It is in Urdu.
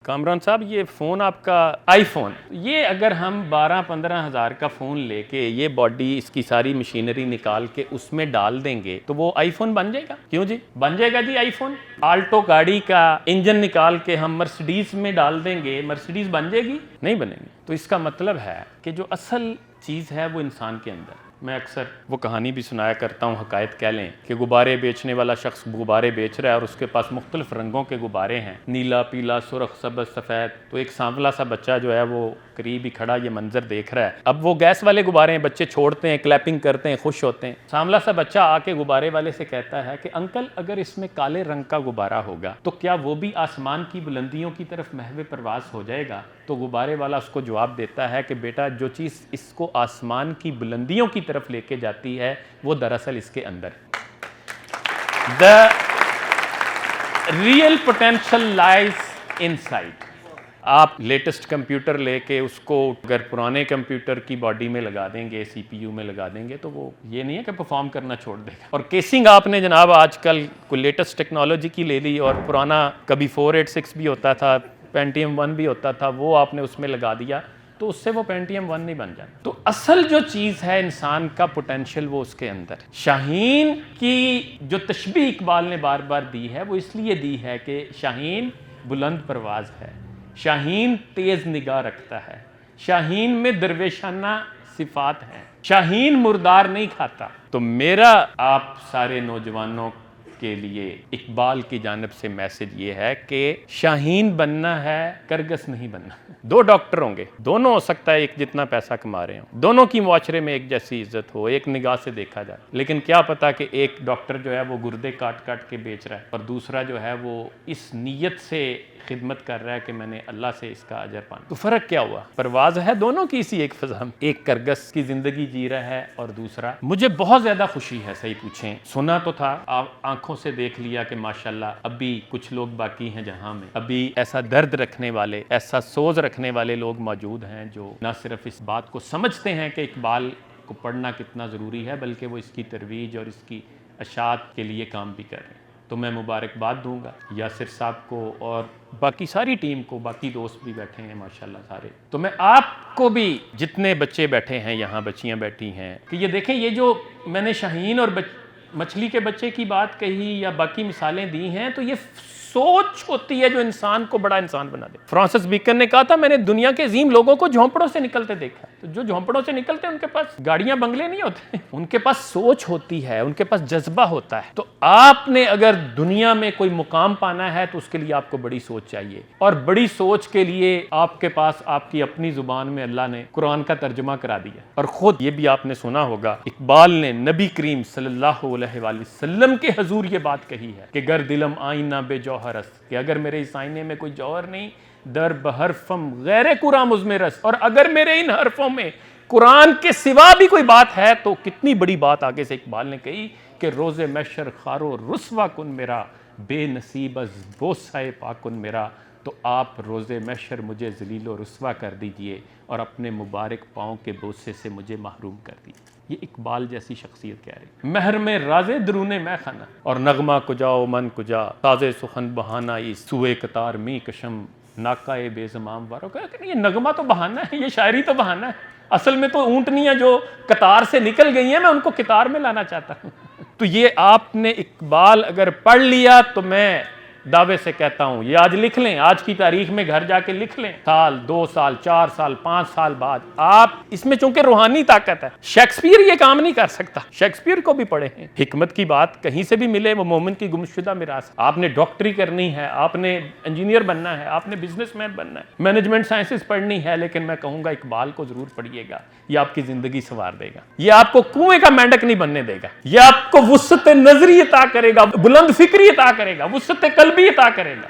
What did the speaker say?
کامران صاحب، یہ فون آپ کا آئی فون، یہ اگر ہم 12-15 ہزار کا فون لے کے یہ باڈی اس کی ساری مشینری نکال کے اس میں ڈال دیں گے تو وہ آئی فون بن جائے گا؟ کیوں جی بن جائے گا جی آئی فون؟ آلٹو گاڑی کا انجن نکال کے ہم مرسیڈیز میں ڈال دیں گے، مرسیڈیز بن جائے گی؟ نہیں بنے گی۔ تو اس کا مطلب ہے کہ جو اصل چیز ہے وہ انسان کے اندر۔ میں اکثر وہ کہانی بھی سنایا کرتا ہوں، حکایت کہہ لیں کہ غبارے بیچنے والا شخص غبارے بیچ رہا ہے اور اس کے پاس مختلف رنگوں کے غبارے ہیں، نیلا، پیلا، سرخ، سبز، سفید۔ تو ایک سانولا سا بچہ جو ہے وہ قریب ہی کھڑا یہ منظر دیکھ رہا ہے۔ اب وہ گیس والے غبارے ہیں، بچے چھوڑتے ہیں، کلیپنگ کرتے ہیں، خوش ہوتے ہیں۔ سانولا سا بچہ آ کے غبارے والے سے کہتا ہے کہ انکل، اگر اس میں کالے رنگ کا غبارہ ہوگا تو کیا وہ بھی آسمان کی بلندیوں کی طرف محو پرواز ہو جائے گا؟ تو غبارے والا اس کو جواب دیتا ہے کہ بیٹا، جو چیز اس کو آسمان کی بلندیوں کی طرف لے کے جاتی ہے وہ دراصل اس کے اندر ہے۔ The real potential lies inside۔ آپ لیٹسٹ کمپیوٹر لے کے اس کو اگر پرانے کمپیوٹر کی باڈی میں لگا دیں گے، سی پی یو میں لگا دیں گے تو وہ یہ نہیں ہے کہ پرفارم کرنا چھوڑ دے گا۔ اور کیسنگ آپ نے جناب آج کل کوئی لیٹسٹ ٹیکنالوجی کی لے لی اور پرانا کبھی 486 بھی ہوتا تھا، پینٹیم 1 بھی ہوتا تھا، وہ آپ نے اس میں لگا دیا تو اس سے وہ پینٹیم 1 نہیں بن جاتا۔ تو اصل جو چیز ہے انسان کا پوٹینشیل وہ اس کے اندر۔ شاہین کی جو تشبیہ اقبال نے بار بار دی ہے وہ اس لیے دی ہے کہ شاہین بلند پرواز ہے، شاہین تیز نگاہ رکھتا ہے، شاہین میں درویشانہ صفات ہیں، شاہین مردار نہیں کھاتا۔ تو میرا آپ سارے نوجوانوں کے لیے اقبال کی جانب سے میسج یہ ہے کہ شاہین بننا ہے، کرگس نہیں بننا۔ دو ڈاکٹر ہوں گے، دونوں ہو سکتا ہے ایک جتنا پیسہ کما رہے ہوں، دونوں کی معاشرے میں ایک جیسی عزت ہو، ایک نگاہ سے دیکھا جائے، لیکن کیا پتا کہ ایک ڈاکٹر جو ہے وہ گردے کاٹ کاٹ کے بیچ رہا ہے اور دوسرا جو ہے وہ اس نیت سے خدمت کر رہا ہے کہ میں نے اللہ سے اس کا اجر پانا۔ تو فرق کیا ہوا؟ پرواز ہے دونوں کی اسی ایک فضا میں، ایک کرگس کی زندگی جی رہا ہے اور دوسرا۔ مجھے بہت زیادہ خوشی ہے، صحیح پوچھیں، سنا تو تھا، آنکھوں سے دیکھ لیا کہ ماشاءاللہ ابھی کچھ لوگ باقی ہیں جہاں میں ابھی ایسا درد رکھنے والے، ایسا سوز رکھنے والے لوگ موجود ہیں جو نہ صرف اس بات کو سمجھتے ہیں کہ اقبال کو پڑھنا کتنا ضروری ہے بلکہ وہ اس کی ترویج اور اس کی اشاعت کے لیے کام بھی کر رہے ہیں۔ تو میں مبارکباد دوں گا یاسر صاحب کو اور باقی ساری ٹیم کو، باقی دوست بھی بیٹھے ہیں ماشاءاللہ سارے۔ تو میں آپ کو بھی، جتنے بچے بیٹھے ہیں یہاں، بچیاں بیٹھی ہیں، کہ یہ دیکھیں، یہ جو میں نے شاہین اور مچھلی کے بچے کی بات کہی یا باقی مثالیں دی ہیں، تو یہ سوچ ہوتی ہے جو انسان کو بڑا انسان بنا دے۔ فرانسس بیکن نے کہا تھا، میں نے دنیا کے عظیم لوگوں کو جھونپڑوں سے نکلتے دیکھا۔ تو جو جھونپڑوں سے نکلتے ہیں ان کے پاس گاڑیاں بنگلے نہیں ہوتے، ان کے پاس سوچ ہوتی ہے، ان کے پاس جذبہ ہوتا ہے۔ تو آپ نے اگر دنیا میں کوئی مقام پانا ہے تو اس کے لیے آپ کو بڑی سوچ چاہیے، اور بڑی سوچ کے لیے آپ کے پاس آپ کی اپنی زبان میں اللہ نے قرآن کا ترجمہ کرا دیا۔ اور خود یہ بھی آپ نے سنا ہوگا، اقبال نے نبی کریم صلی اللہ علیہ وآلہ وسلم کے حضور یہ بات کہی ہے کہ گر دلم آئینہ بے جوہر است، کہ اگر میرے اس آئینے میں کوئی جوہر نہیں، در بحرفم غیر قرآن مزمرس، اور اگر میرے ان حرفوں میں قرآن کے سوا بھی کوئی بات ہے تو کتنی بڑی بات آگے سے اقبال نے کہی کہ روز محشر خارو رسوا کن میرا، بے نصیب از بوسہ پاکن میرا۔ تو آپ روز محشر مجھے ذلیل و رسوا کر دیجئے اور اپنے مبارک پاؤں کے بوسے سے مجھے محروم کر دیجئے۔ یہ اقبال جیسی شخصیت کہہ رہی۔ مہر میں راز درون میں خانہ، اور نغمہ کجا و من کجا، تاز سخن بہانہ ای سوئے قطار می کشم، ناکائے بے زمام وارو۔ کہ یہ نغمہ تو بہانہ ہے، یہ شاعری تو بہانہ ہے، اصل میں تو اونٹنیاں جو قطار سے نکل گئی ہیں میں ان کو قطار میں لانا چاہتا ہوں۔ تو یہ آپ نے اقبال اگر پڑھ لیا تو میں دعوے سے کہتا ہوں، یہ آج لکھ لیں، آج کی تاریخ میں گھر جا کے لکھ لیں، سال، 2 سال، 4 سال، 5 سال بعد آپ اس میں، چونکہ روحانی طاقت ہے، شیکسپیئر یہ کام نہیں کر سکتا، شیکسپیئر کو بھی پڑھے ہیں، حکمت کی بات کہیں سے بھی ملے وہ مومن کی گمشدہ میراث۔ آپ نے ڈاکٹری کرنی ہے، آپ نے انجینئر بننا ہے، آپ نے بزنس مین بننا ہے، مینجمنٹ سائنسز پڑھنی ہے، لیکن میں کہوں گا اقبال کو ضرور پڑھیے گا، یہ آپ کی زندگی سنوار دے گا، یہ آپ کو کنویں کا مینڈک نہیں بننے دے گا، یہ آپ کو وسعت نظری عطا کرے گا، بلند فکری عطا کرے گا، وسعت قلبی عطا کرے گا۔